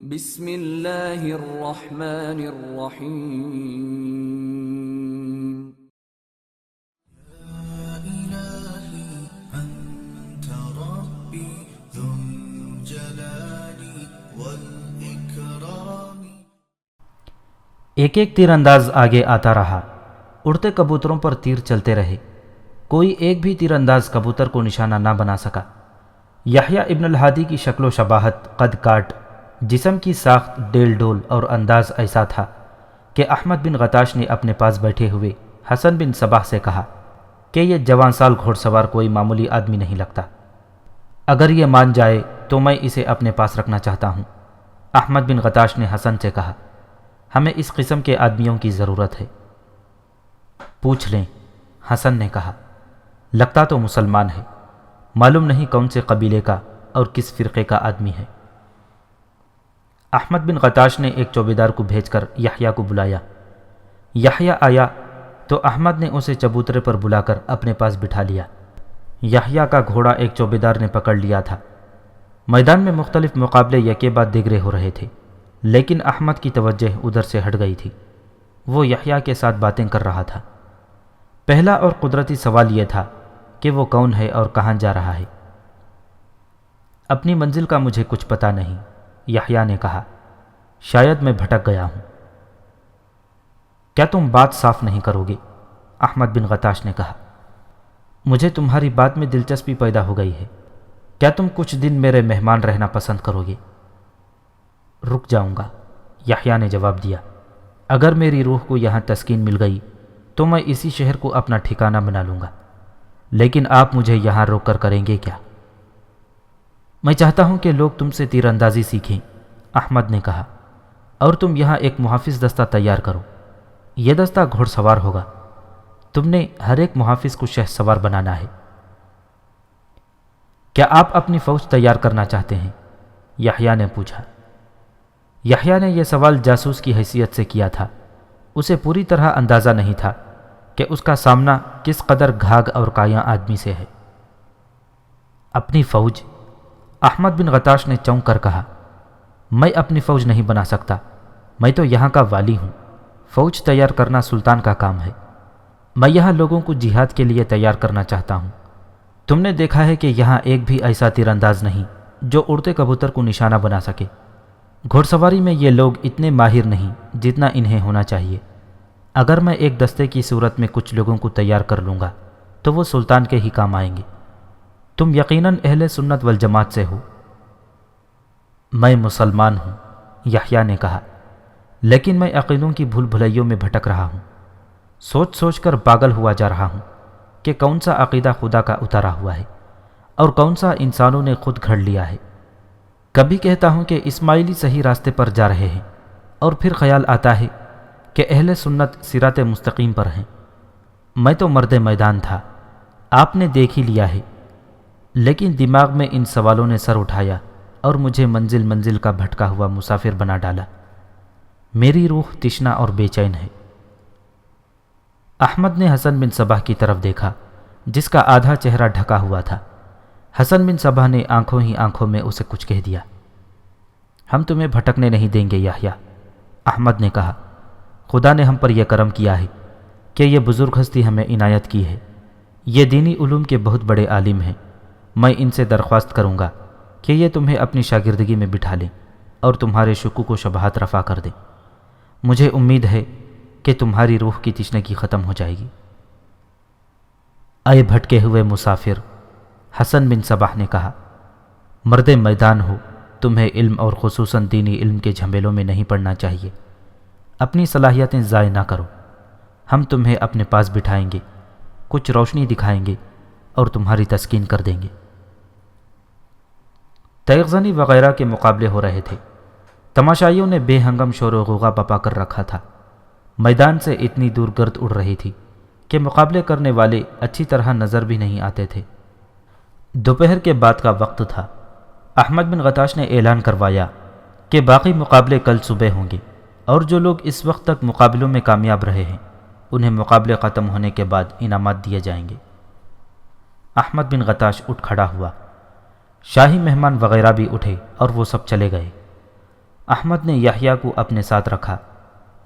بسم اللہ الرحمن الرحیم۔ ایک ایک تیر انداز آگے آتا رہا، اڑتے کبوتروں پر تیر چلتے رہے، کوئی ایک بھی تیر انداز کبوتر کو نشانہ نہ بنا سکا۔ یحییٰ ابن الہادی کی شکل و شباہت، قد کاٹ، جسم کی ساخت ڈیل ڈول اور انداز ایسا تھا کہ احمد بن غتاش نے اپنے پاس بیٹھے ہوئے حسن بن صباح سے کہا کہ یہ جوان سال گھوڑ سوار کوئی معمولی آدمی نہیں لگتا، اگر یہ مان جائے تو میں اسے اپنے پاس رکھنا چاہتا ہوں۔ احمد بن غتاش نے حسن سے کہا، ہمیں اس قسم کے آدمیوں کی ضرورت ہے۔ پوچھ لیں، حسن نے کہا، لگتا تو مسلمان ہے، معلوم نہیں کون سے قبیلے کا اور کس فرقے کا آدمی ہے۔ احمد بن غتاش نے ایک چوبیدار کو بھیج کر یحییٰ کو بلایا۔ یحییٰ آیا تو احمد نے اسے چبوترے پر بلا کر اپنے پاس بٹھا لیا۔ یحییٰ کا گھوڑا ایک چوبیدار نے پکڑ لیا تھا۔ میدان میں مختلف مقابلے یکے بعد دیگرے ہو رہے تھے، لیکن احمد کی توجہ ادھر سے ہٹ گئی تھی۔ وہ یحییٰ کے ساتھ باتیں کر رہا تھا۔ پہلا اور قدرتی سوال یہ تھا کہ وہ کون ہے اور کہاں جا رہا ہے۔ اپنی منزل کا مجھے کچھ پتہ نہیں، یحییٰ نے کہا، شاید میں بھٹک گیا ہوں۔ کیا تم بات صاف نہیں کرو گے؟ احمد بن غتاش نے کہا، مجھے تمہاری بات میں دلچسپی پیدا ہو گئی ہے، کیا تم کچھ دن میرے مہمان رہنا پسند کرو گے؟ رک جاؤں گا، یحییٰ نے جواب دیا، اگر میری روح کو یہاں تسکین مل گئی تو میں اسی شہر کو اپنا ٹھکانہ بنا لوں گا، لیکن آپ مجھے یہاں روک کر کریں گے کیا؟ میں چاہتا ہوں کہ لوگ تم سے تیر اندازی سیکھیں، احمد نے کہا، اور تم یہاں ایک محافظ دستہ تیار کرو۔ یہ دستہ گھوڑ سوار ہوگا، تم نے ہر ایک محافظ کو شہ سوار بنانا ہے۔ کیا آپ اپنی فوج تیار کرنا چاہتے ہیں؟ یحییٰ نے پوچھا۔ یحییٰ نے یہ سوال جاسوس کی حیثیت سے کیا تھا، اسے پوری طرح اندازہ نہیں تھا کہ اس کا سامنا کس قدر گھاگ اور کایاں آدمی سے ہے۔ اپنی فوج؟ احمد بن غتاش نے چونک کر کہا، میں اپنی فوج نہیں بنا سکتا، میں تو یہاں کا والی ہوں، فوج تیار کرنا سلطان کا کام ہے۔ میں یہاں لوگوں کو جہاد کے لیے تیار کرنا چاہتا ہوں۔ تم نے دیکھا ہے کہ یہاں ایک بھی ایسا تیر انداز نہیں جو اڑتے کبوتر کو نشانہ بنا سکے۔ گھوڑ سواری میں یہ لوگ اتنے ماہر نہیں جتنا انہیں ہونا چاہیے۔ اگر میں ایک دستے کی صورت میں کچھ لوگوں کو تیار کر لوں گا تو وہ سلطان کے ہی کام آئیں گے۔ تم یقیناً اہل سنت والجماعت سے ہو۔ میں مسلمان ہوں، یحییٰ نے کہا، لیکن میں عقیدوں کی بھول بھلیوں میں بھٹک رہا ہوں، سوچ سوچ کر پاگل ہوا جا رہا ہوں کہ کون سا عقیدہ خدا کا اتارا ہوا ہے اور کون سا انسانوں نے خود گھڑ لیا ہے۔ کبھی کہتا ہوں کہ اسماعیلی صحیح راستے پر جا رہے ہیں، اور پھر خیال آتا ہے کہ اہل سنت صراط مستقیم پر ہیں۔ میں تو مرد میدان تھا، آپ نے دیکھ ہی لیا ہے، لیکن دماغ میں ان سوالوں نے سر اٹھایا اور مجھے منزل منزل کا بھٹکا ہوا مسافر بنا ڈالا۔ میری روح تشنہ اور بے چین ہے۔ احمد نے حسن بن صباح کی طرف دیکھا، جس کا آدھا چہرہ ڈھکا ہوا تھا۔ حسن بن صباح نے آنکھوں ہی آنکھوں میں اسے کچھ کہہ دیا۔ ہم تمہیں بھٹکنے نہیں دیں گے یحییٰ، احمد نے کہا، خدا نے ہم پر یہ کرم کیا ہے کہ یہ بزرگ ہستی ہمیں عنایت کی ہے، یہ دینی علوم کے بہت بڑے عالم ہیں۔ میں ان سے درخواست کروں گا کہ یہ تمہیں اپنی شاگردگی میں بٹھا لیں اور تمہارے شکوک و شبہات رفع کر دیں۔ مجھے امید ہے کہ تمہاری روح کی تشنگی ختم ہو جائے گی۔ اے بھٹکے ہوئے مسافر، حسن بن صباح نے کہا، مرد میدان ہو، تمہیں علم اور خصوصاً دینی علم کے جھمیلوں میں نہیں پڑنا چاہیے۔ اپنی صلاحیتیں ضائع نہ کرو، ہم تمہیں اپنے پاس بٹھائیں گے، کچھ روشنی دکھائیں گے اور تمہاری تسکین کر دیں گے۔ تیغ زنی وغیرہ کے مقابلے ہو رہے تھے۔ تماشائیوں نے بے ہنگم شور و غوغا بپا کر رکھا تھا۔ میدان سے اتنی دور گرد اڑ رہی تھی کہ مقابلے کرنے والے اچھی طرح نظر بھی نہیں آتے تھے۔ دوپہر کے بعد کا وقت تھا۔ احمد بن غتاش نے اعلان کروایا کہ باقی مقابلے کل صبح ہوں گے، اور جو لوگ اس وقت تک مقابلوں میں کامیاب رہے ہیں انہیں مقابلے ختم ہونے کے بعد انعامات دیے جائیں گے۔ احمد بن غتاش اٹھ کھڑا ہوا، شاہی مہمان وغیرہ بھی اٹھے اور وہ سب چلے گئے۔ احمد نے یحییٰ کو اپنے ساتھ رکھا،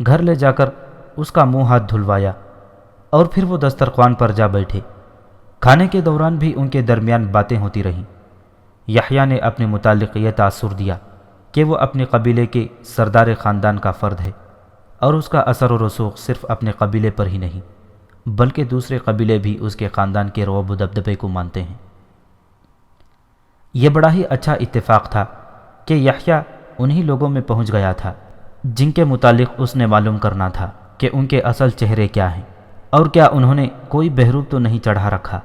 گھر لے جا کر اس کا منہ ہاتھ دھلوایا اور پھر وہ دسترخوان پر جا بیٹھے۔ کھانے کے دوران بھی ان کے درمیان باتیں ہوتی رہیں۔ یحییٰ نے اپنے متعلق یہ تاثر دیا کہ وہ اپنے قبیلے کے سردار خاندان کا فرد ہے اور اس کا اثر و رسوخ صرف اپنے قبیلے پر ہی نہیں بلکہ دوسرے قبیلے بھی اس کے خاندان کے رعب و دبدبے کو مانتے ہیں۔ یہ بڑا ہی اچھا اتفاق تھا کہ یحییٰ انہی لوگوں میں پہنچ گیا تھا جن کے متعلق اس نے معلوم کرنا تھا کہ ان کے اصل چہرے کیا ہیں اور کیا انہوں نے کوئی بہروپ تو نہیں چڑھا رکھا۔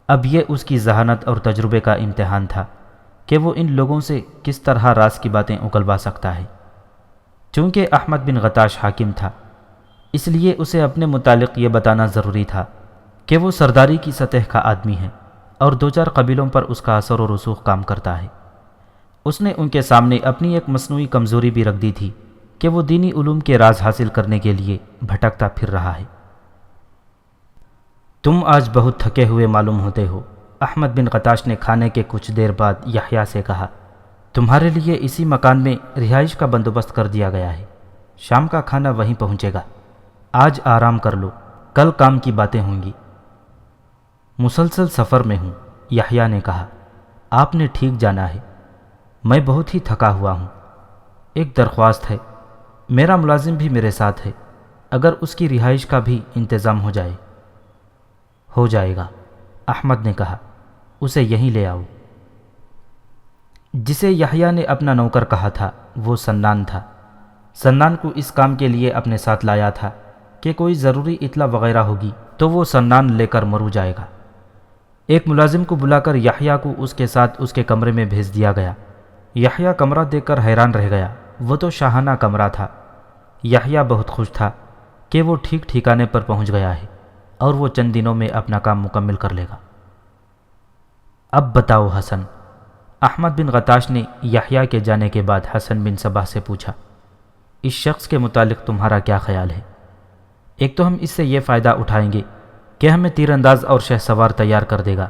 اب یہ اس کی ذہانت اور تجربے کا امتحان تھا کہ وہ ان لوگوں سے کس طرح راز کی باتیں اگلوا سکتا ہے۔ چونکہ احمد بن غطاش حاکم تھا، اس لیے اسے اپنے متعلق یہ بتانا ضروری تھا کہ وہ سرداری کی سطح کا آدمی ہے اور دو چار قبیلوں پر اس کا اثر و رسوخ کام کرتا ہے۔ اس نے ان کے سامنے اپنی ایک مصنوعی کمزوری بھی رکھ دی تھی کہ وہ دینی علوم کے راز حاصل کرنے کے لیے بھٹکتا پھر رہا ہے۔ تم آج بہت تھکے ہوئے معلوم ہوتے ہو، احمد بن غطاش نے کھانے کے کچھ دیر بعد یحییٰ سے کہا۔ تمہارے لیے اسی مکان میں رہائش کا بندوبست کر دیا گیا ہے، شام کا کھانا وہیں پہنچے گا۔ آج آرام کر لو، کل کام کی باتیں ہوں گی۔ مسلسل سفر میں ہوں، یحییٰ نے کہا۔ آپ نے ٹھیک جانا ہے، میں بہت ہی تھکا ہوا ہوں۔ ایک درخواست ہے، میرا ملازم بھی میرے ساتھ ہے، اگر اس کی رہائش کا بھی انتظام ہو جائے۔ ہو جائے گا، احمد نے کہا، اسے یہیں لے آؤ۔ جسے یحییٰ نے اپنا نوکر کہا تھا وہ سنان تھا۔ سنان کو اس کام کے لیے اپنے ساتھ لایا تھا کہ کوئی ضروری اطلاع وغیرہ ہوگی تو وہ سنان لے کر مرو جائے گا۔ ایک ملازم کو بلا کر یحییٰ کو اس کے ساتھ اس کے کمرے میں بھیج دیا گیا۔ یحییٰ کمرہ دیکھ کر حیران رہ گیا، وہ تو شاہانہ کمرہ تھا۔ یحییٰ بہت خوش تھا کہ وہ ٹھیک ٹھکانے پر پہنچ گیا ہے اور وہ چند دنوں میں اپنا کام مکمل کر لے گا۔ اب بتاؤ حسن، احمد بن غطاش نے یحییٰ کے جانے کے بعد حسن بن صباح سے پوچھا، اس شخص کے متعلق تمہارا کیا خیال ہے؟ ایک تو ہم اس سے یہ فائدہ اٹھائیں گے کہ ہمیں تیر انداز اور شہ سوار تیار کر دے گا۔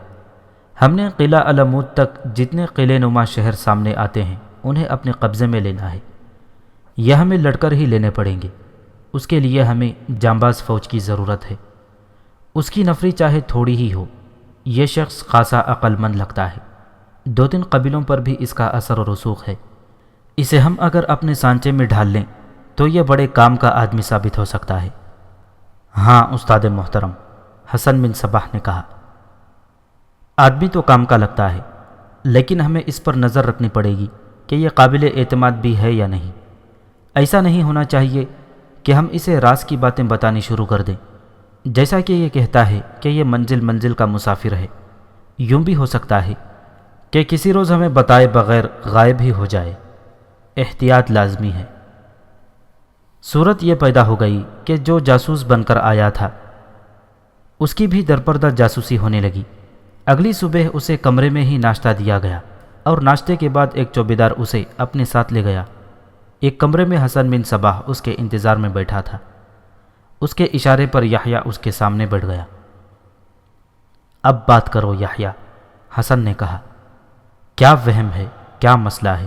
ہم نے قلعہ علمود تک جتنے قلعے نما شہر سامنے آتے ہیں انہیں اپنے قبضے میں لینا ہے۔ یہ ہمیں لڑ کر ہی لینے پڑیں گے۔ اس کے لیے ہمیں جانباز فوج کی ضرورت ہے۔ اس کی نفری چاہے تھوڑی ہی ہو، یہ شخص خاصا عقل مند لگتا ہے۔ دو تین قبیلوں پر بھی اس کا اثر و رسوخ ہے۔ اسے ہم اگر اپنے سانچے میں ڈھال لیں تو یہ بڑے کام کا آدمی ثابت ہو سکتا ہے۔ ہاں استاد محترم، حسن بن صباح نے کہا، آدمی تو کام کا لگتا ہے، لیکن ہمیں اس پر نظر رکھنی پڑے گی کہ یہ قابل اعتماد بھی ہے یا نہیں۔ ایسا نہیں ہونا چاہیے کہ ہم اسے راز کی باتیں بتانی شروع کر دیں، جیسا کہ یہ کہتا ہے کہ یہ منزل منزل کا مسافر ہے۔ یوں بھی ہو سکتا ہے کہ کسی روز ہمیں بتائے بغیر غائب ہی ہو جائے۔ احتیاط لازمی ہے۔ صورت یہ پیدا ہو گئی کہ جو جاسوس بن کر آیا تھا اس کی بھی درپردہ جاسوسی ہونے لگی۔ اگلی صبح اسے کمرے میں ہی ناشتہ دیا گیا اور ناشتے کے بعد ایک چوبیدار اسے اپنے ساتھ لے گیا۔ ایک کمرے میں حسن بن صباح اس کے انتظار میں بیٹھا تھا۔ اس کے اشارے پر یحییٰ اس کے سامنے بیٹھ گیا۔ اب بات کرو یحییٰ، حسن نے کہا، کیا وہم ہے، کیا مسئلہ ہے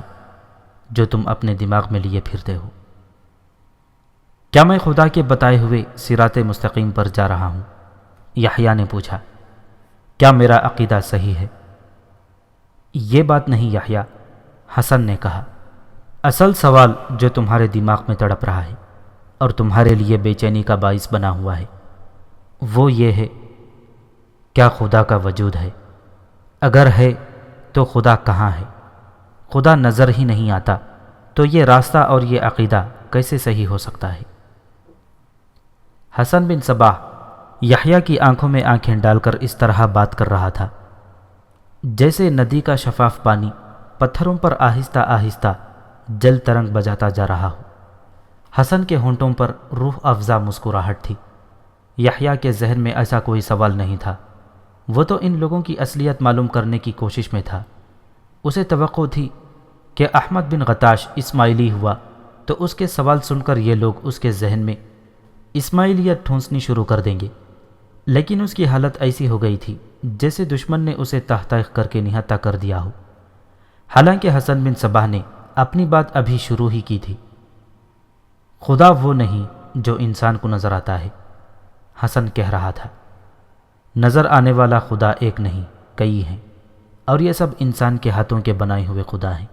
جو تم اپنے دماغ میں لیے پھرتے ہو؟ کیا میں خدا کے بتائے ہوئے صراط مستقیم پر جا رہا ہوں؟ یحییٰ نے پوچھا۔ کیا میرا عقیدہ صحیح ہے؟ یہ بات نہیں یحییٰ، حسن نے کہا، اصل سوال جو تمہارے دماغ میں تڑپ رہا ہے اور تمہارے لیے بے چینی کا باعث بنا ہوا ہے وہ یہ ہے، کیا خدا کا وجود ہے؟ اگر ہے تو خدا کہاں ہے؟ خدا نظر ہی نہیں آتا تو یہ راستہ اور یہ عقیدہ کیسے صحیح ہو سکتا ہے؟ حسن بن صباح یحییٰ کی آنکھوں میں آنکھیں ڈال کر اس طرح بات کر رہا تھا جیسے ندی کا شفاف پانی پتھروں پر آہستہ آہستہ جل ترنگ بجاتا جا رہا ہو۔ حسن کے ہونٹوں پر روح افزا مسکراہٹ تھی۔ یحییٰ کے ذہن میں ایسا کوئی سوال نہیں تھا، وہ تو ان لوگوں کی اصلیت معلوم کرنے کی کوشش میں تھا۔ اسے توقع تھی کہ احمد بن غطاش اسماعیلی ہوا تو اس کے سوال سن کر یہ لوگ اس کے ذہن میں اسماعیلیت ٹھونسنی شروع کر دیں گے، لیکن اس کی حالت ایسی ہو گئی تھی جیسے دشمن نے اسے تحقیق کر کے نہتہ کر دیا ہو۔ حالانکہ حسن بن صباح نے اپنی بات ابھی شروع ہی کی تھی۔ خدا وہ نہیں جو انسان کو نظر آتا ہے، حسن کہہ رہا تھا۔ نظر آنے والا خدا ایک نہیں، کئی ہیں، اور یہ سب انسان کے ہاتھوں کے بنائے ہوئے خدا ہیں۔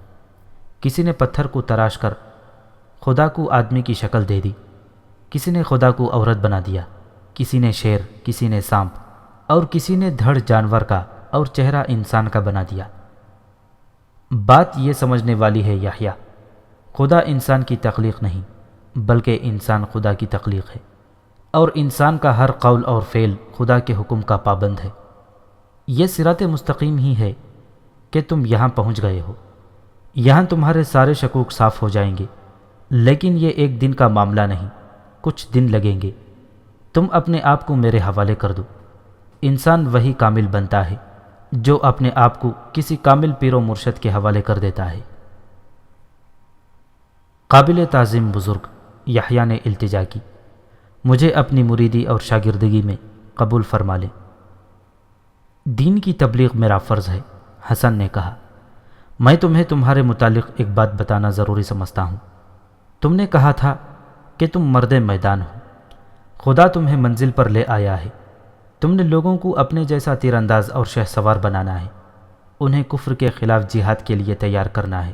کسی نے پتھر کو تراش کر خدا کو آدمی کی شکل دے دی، کسی نے خدا کو عورت بنا دیا، کسی نے شیر، کسی نے سانپ، اور کسی نے دھڑ جانور کا اور چہرہ انسان کا بنا دیا۔ بات یہ سمجھنے والی ہے یحییٰ، خدا انسان کی تخلیق نہیں بلکہ انسان خدا کی تخلیق ہے، اور انسان کا ہر قول اور فعل خدا کے حکم کا پابند ہے۔ یہ صراط مستقیم ہی ہے کہ تم یہاں پہنچ گئے ہو۔ یہاں تمہارے سارے شکوک صاف ہو جائیں گے، لیکن یہ ایک دن کا معاملہ نہیں، کچھ دن لگیں گے۔ تم اپنے آپ کو میرے حوالے کر دو۔ انسان وہی کامل بنتا ہے جو اپنے آپ کو کسی کامل پیر و مرشد کے حوالے کر دیتا ہے۔ قابل تعظیم بزرگ یحییٰ نے التجا کی، مجھے اپنی مریدی اور شاگردگی میں قبول فرما لیں۔ دین کی تبلیغ میرا فرض ہے، حسن نے کہا۔ میں تمہیں تمہارے متعلق ایک بات بتانا ضروری سمجھتا ہوں۔ تم نے کہا تھا کہ تم مرد میدان ہو، خدا تمہیں منزل پر لے آیا ہے۔ تم نے لوگوں کو اپنے جیسا تیر انداز اور شہ سوار بنانا ہے، انہیں کفر کے خلاف جہاد کے لیے تیار کرنا ہے۔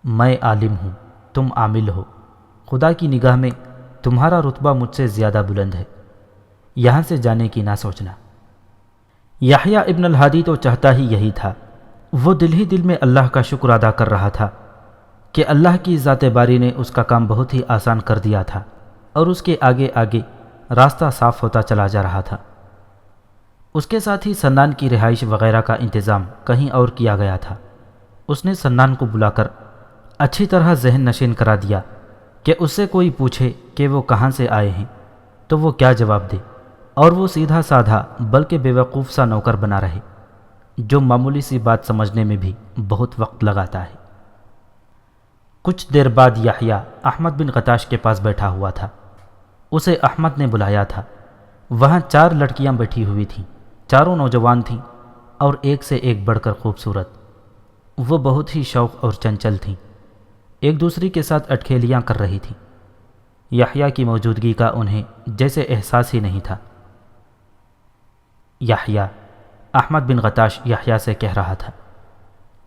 میں عالم ہوں، تم عامل ہو۔ خدا کی نگاہ میں تمہارا رتبہ مجھ سے زیادہ بلند ہے، یہاں سے جانے کی نہ سوچنا۔ یحییٰ ابن الہادی تو چاہتا ہی یہی تھا۔ وہ دل ہی دل میں اللہ کا شکر ادا کر رہا تھا کہ اللہ کی ذات باری نے اس کا کام بہت ہی آسان کر دیا تھا، اور اس کے آگے آگے راستہ صاف ہوتا چلا جا رہا تھا۔ اس کے ساتھ ہی سنان کی رہائش وغیرہ کا انتظام کہیں اور کیا گیا تھا۔ اس نے سنان کو بلا کر اچھی طرح ذہن نشین کرا دیا کہ اس سے کوئی پوچھے کہ وہ کہاں سے آئے ہیں تو وہ کیا جواب دے، اور وہ سیدھا سادھا بلکہ بے وقوف سا نوکر بنا رہے جو معمولی سی بات سمجھنے میں بھی بہت وقت لگاتا ہے۔ کچھ دیر بعد یحییٰ احمد بن غتاش کے پاس بیٹھا ہوا تھا۔ اسے احمد نے بلایا تھا۔ وہاں 4 لڑکیاں بیٹھی ہوئی تھیں، چاروں نوجوان تھیں اور ایک سے ایک بڑھ کر خوبصورت۔ وہ بہت ہی شوق اور چنچل تھیں، ایک دوسری کے ساتھ اٹکھیلیاں کر رہی تھیں۔ یحییٰ کی موجودگی کا انہیں جیسے احساس ہی نہیں تھا۔ یحییٰ، احمد بن غتاش یحییٰ سے کہہ رہا تھا،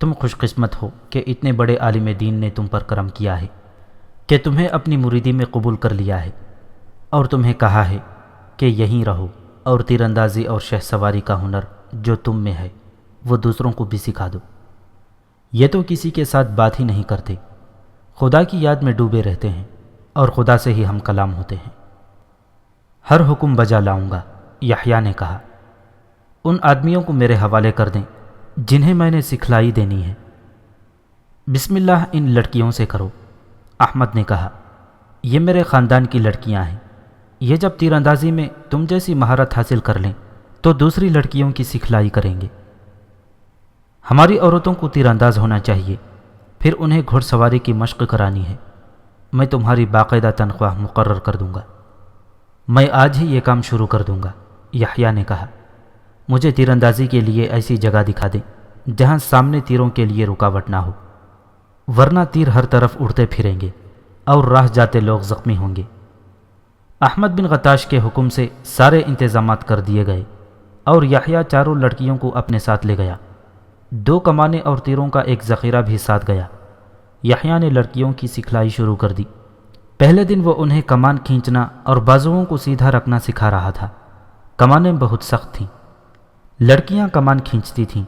تم خوش قسمت ہو کہ اتنے بڑے عالم دین نے تم پر کرم کیا ہے کہ تمہیں اپنی مریدی میں قبول کر لیا ہے، اور تمہیں کہا ہے کہ یہیں رہو اور تیر اندازی اور شہ سواری کا ہنر جو تم میں ہے وہ دوسروں کو بھی سکھا دو۔ یہ تو کسی کے ساتھ بات ہی نہیں کرتے، خدا کی یاد میں ڈوبے رہتے ہیں، اور خدا سے ہی ہم کلام ہوتے ہیں۔ ہر حکم بجا لاؤں گا، یحییٰ نے کہا۔ ان آدمیوں کو میرے حوالے کر دیں جنہیں میں نے سکھلائی دینی ہے۔ بسم اللہ ان لڑکیوں سے کرو، احمد نے کہا۔ یہ میرے خاندان کی لڑکیاں ہیں، یہ جب تیر اندازی میں تم جیسی مہارت حاصل کر لیں تو دوسری لڑکیوں کی سکھلائی کریں گے۔ ہماری عورتوں کو تیر انداز ہونا چاہیے، پھر انہیں گھڑ سواری کی مشق کرانی ہے۔ میں تمہاری باقاعدہ تنخواہ مقرر کر دوں گا۔ میں آج ہی یہ کام شروع کر دوں گا، یحییٰ نے کہا۔ مجھے تیر اندازی کے لیے ایسی جگہ دکھا دیں جہاں سامنے تیروں کے لیے رکاوٹ نہ ہو، ورنہ تیر ہر طرف اڑتے پھریں گے اور راہ جاتے لوگ زخمی ہوں گے۔ احمد بن غتاش کے حکم سے سارے انتظامات کر دیے گئے، اور یحییٰ چاروں لڑکیوں کو اپنے ساتھ لے گیا۔ 2 کمانیں اور تیروں کا ایک ذخیرہ بھی ساتھ گیا۔ یحییٰ نے لڑکیوں کی سکھلائی شروع کر دی۔ پہلے دن وہ انہیں کمان کھینچنا اور بازوؤں کو سیدھا رکھنا سکھا رہا تھا۔ کمانیں بہت سخت تھیں۔ لڑکیاں کمان کھینچتی تھیں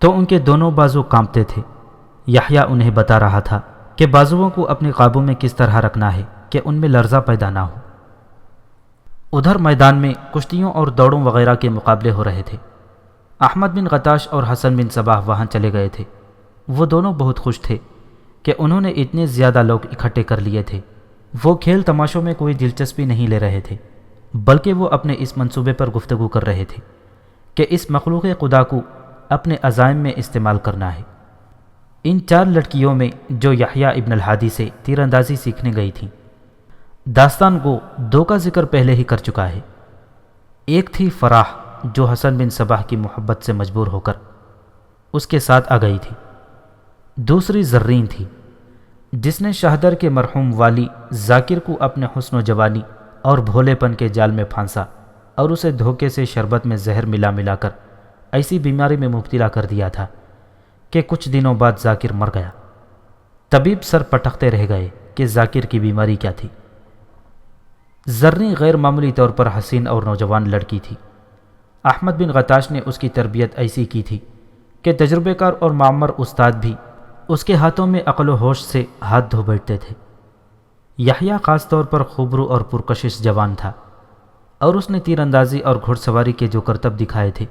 تو ان کے دونوں بازو کانپتے تھے۔ یحییٰ انہیں بتا رہا تھا کہ بازوؤں کو اپنے قابو میں کس طرح رکھنا ہے کہ ان میں لرزہ پیدا نہ ہو۔ ادھر میدان میں کشتیوں اور دوڑوں وغیرہ کے مقابلے ہو رہے تھے۔ احمد بن غتاش اور حسن بن صباح وہاں چلے گئے تھے۔ وہ دونوں بہت خوش تھے کہ انہوں نے اتنے زیادہ لوگ اکٹھے کر لیے تھے۔ وہ کھیل تماشوں میں کوئی دلچسپی نہیں لے رہے تھے، بلکہ وہ اپنے اس منصوبے پر گفتگو کر رہے تھے کہ اس مخلوق خدا کو اپنے عزائم میں استعمال کرنا ہے۔ ان 4 لڑکیوں میں جو یحییٰ ابن الہادی سے تیر اندازی سیکھنے گئی تھیں، داستان کو 2 کا ذکر پہلے ہی کر چکا ہے۔ ایک تھی فراح جو حسن بن صباح کی محبت سے مجبور ہو کر اس کے ساتھ آ گئی تھی۔ دوسری زرین تھی جس نے شہدر کے مرحوم والی ذاکر کو اپنے حسن و جوانی اور بھولے پن کے جال میں پھانسا اور اسے دھوکے سے شربت میں زہر ملا کر ایسی بیماری میں مبتلا کر دیا تھا کہ کچھ دنوں بعد ذاکر مر گیا۔ طبیب سر پٹکتے رہ گئے کہ ذاکر کی بیماری کیا تھی۔ زریں غیر معمولی طور پر حسین اور نوجوان لڑکی تھی۔ احمد بن غتاش نے اس کی تربیت ایسی کی تھی کہ تجربے کار اور معمر استاد بھی اس کے ہاتھوں میں عقل و ہوش سے ہاتھ دھو بیٹھتے تھے۔ یحییٰ خاص طور پر خوبرو اور پرکشش جوان تھا، اور اس نے تیر اندازی اور گھڑ سواری کے جو کرتب دکھائے تھے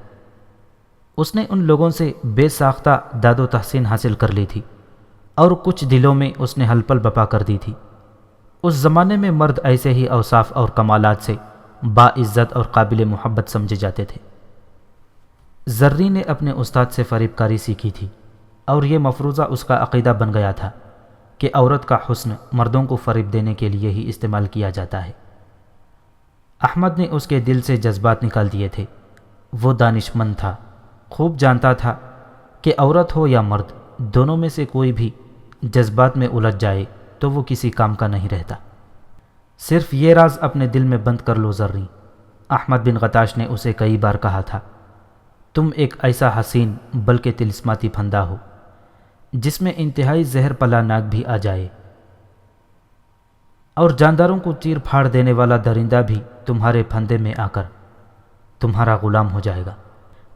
اس نے ان لوگوں سے بے ساختہ داد و تحسین حاصل کر لی تھی، اور کچھ دلوں میں اس نے ہل پل بپا کر دی تھی۔ اس زمانے میں مرد ایسے ہی اوصاف اور کمالات سے باعزت اور قابل محبت سمجھے جاتے تھے۔ زریں نے اپنے استاد سے فریب کاری سیکھی تھی، اور یہ مفروضہ اس کا عقیدہ بن گیا تھا کہ عورت کا حسن مردوں کو فریب دینے کے لیے ہی استعمال کیا جاتا ہے۔ احمد نے اس کے دل سے جذبات نکال دیے تھے۔ وہ دانش مند تھا، خوب جانتا تھا کہ عورت ہو یا مرد، دونوں میں سے کوئی بھی جذبات میں الجھ جائے تو وہ کسی کام کا نہیں رہتا۔ صرف یہ راز اپنے دل میں بند کر لو زریں، احمد بن غتاش نے اسے کئی بار کہا تھا۔ تم ایک ایسا حسین بلکہ طلسماتی پھندا ہو جس میں انتہائی زہر پلا ناک بھی آ جائے، اور جانداروں کو چیر پھاڑ دینے والا درندہ بھی تمہارے پھندے میں آ کر تمہارا غلام ہو جائے گا۔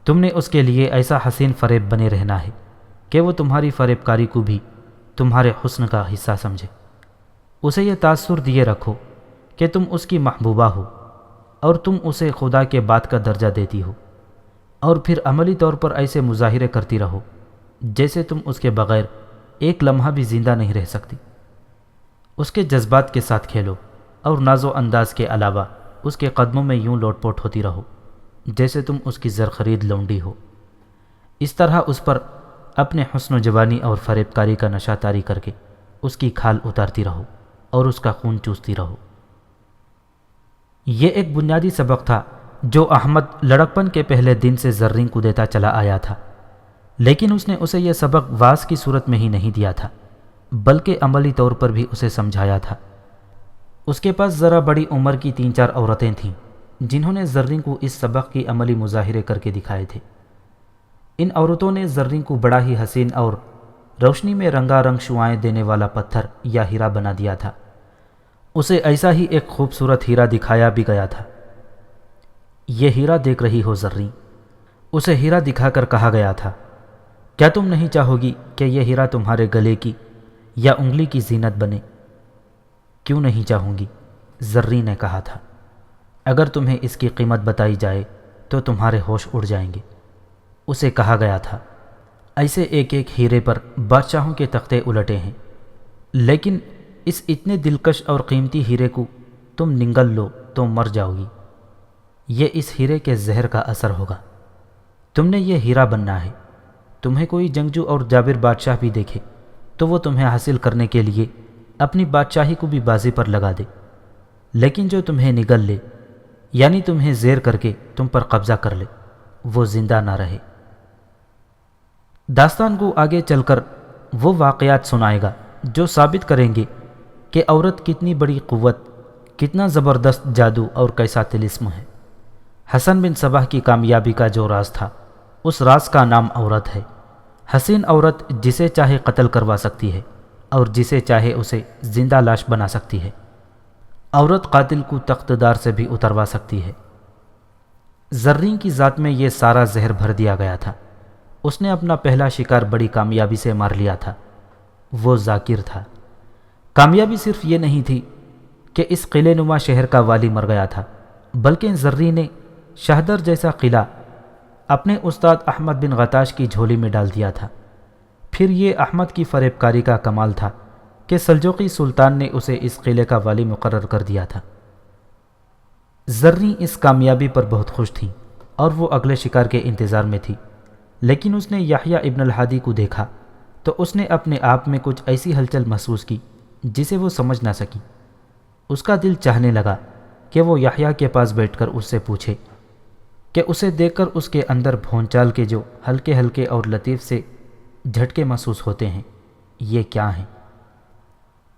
تم نے اس کے لیے ایسا حسین فریب بنے رہنا ہے کہ وہ تمہاری فریب کاری کو بھی تمہارے حسن کا حصہ سمجھے۔ اسے یہ تاثر دیے رکھو کہ تم اس کی محبوبہ ہو، اور تم اسے خدا کے بات کا درجہ دیتی ہو، اور پھر عملی طور پر ایسے مظاہرے کرتی رہو جیسے تم اس کے بغیر ایک لمحہ بھی زندہ نہیں رہ سکتی۔ اس کے جذبات کے ساتھ کھیلو، اور ناز و انداز کے علاوہ اس کے قدموں میں یوں لوٹ پوٹ ہوتی رہو جیسے تم اس کی زرخرید لونڈی ہو۔ اس طرح اس پر اپنے حسن و جوانی اور فریب کاری کا نشہ طاری کر کے اس کی کھال اتارتی رہو اور اس کا خون چوستی رہو۔ یہ ایک بنیادی سبق تھا جو احمد لڑکپن کے پہلے دن سے زریں کو دیتا چلا آیا تھا، لیکن اس نے اسے یہ سبق واز کی صورت میں ہی نہیں دیا تھا، بلکہ عملی طور پر بھی اسے سمجھایا تھا۔ اس کے پاس ذرا بڑی عمر کی 3-4 عورتیں تھیں جنہوں نے زریں کو اس سبق کی عملی مظاہرے کر کے دکھائے تھے۔ ان عورتوں نے زریں کو بڑا ہی حسین اور روشنی میں رنگا رنگ شعائیں دینے والا پتھر یا ہیرا بنا دیا تھا۔ اسے ایسا ہی ایک خوبصورت ہیرا دکھایا بھی گیا تھا۔ یہ ہیرا دیکھ رہی ہو زریں؟ اسے ہیرا دکھا کر کہا گیا تھا، کیا تم نہیں چاہو گی کہ یہ ہیرا تمہارے گلے کی یا انگلی کی زینت بنے؟ کیوں نہیں چاہوں گی، زریں نے کہا تھا۔ اگر تمہیں اس کی قیمت بتائی جائے تو تمہارے ہوش اڑ جائیں گے۔ اسے کہا گیا تھا، ایسے ایک ایک ہیرے پر بادشاہوں کے تختے الٹے ہیں، لیکن اس اتنے دلکش اور قیمتی ہیرے کو تم نگل لو تو مر جاؤ گی۔ یہ اس ہیرے کے زہر کا اثر ہوگا۔ تم نے یہ ہیرا بننا ہے۔ تمہیں کوئی جنگجو اور جابر بادشاہ بھی دیکھے تو وہ تمہیں حاصل کرنے کے لیے اپنی بادشاہی کو بھی بازی پر لگا دے، لیکن جو تمہیں نگل لے، یعنی تمہیں زیر کر کے تم پر قبضہ کر لے، وہ زندہ نہ رہے۔ داستان کو آگے چل کر وہ واقعات سنائے گا جو ثابت کریں گے کہ عورت کتنی بڑی قوت، کتنا زبردست جادو اور کیسا طلسم ہے۔ حسن بن صباح کی کامیابی کا جو راز تھا، اس راز کا نام عورت ہے۔ حسین عورت جسے چاہے قتل کروا سکتی ہے اور جسے چاہے اسے زندہ لاش بنا سکتی ہے۔ عورت قاتل کو تخت دار سے بھی اتروا سکتی ہے۔ زریں کی ذات میں یہ سارا زہر بھر دیا گیا تھا۔ اس نے اپنا پہلا شکار بڑی کامیابی سے مار لیا تھا، وہ ذاکر تھا۔ کامیابی صرف یہ نہیں تھی کہ اس قلعے نما شہر کا والی مر گیا تھا، بلکہ زریں نے شہدر جیسا قلعہ اپنے استاد احمد بن غتاش کی جھولی میں ڈال دیا تھا۔ پھر یہ احمد کی فریب کاری کا کمال تھا کہ سلجوقی سلطان نے اسے اس قلعے کا والی مقرر کر دیا تھا۔ زریں اس کامیابی پر بہت خوش تھی اور وہ اگلے شکار کے انتظار میں تھی، لیکن اس نے یحییٰ ابن الہادی کو دیکھا تو اس نے اپنے آپ میں کچھ ایسی ہلچل محسوس کی جسے وہ سمجھ نہ سکی۔ اس کا دل چاہنے لگا کہ وہ یحییٰ کے پاس بیٹھ کر اس سے پوچھے کہ اسے دیکھ کر اس کے اندر بھونچال کے جو ہلکے ہلکے اور لطیف سے جھٹکے محسوس ہوتے ہیں، یہ کیا ہیں؟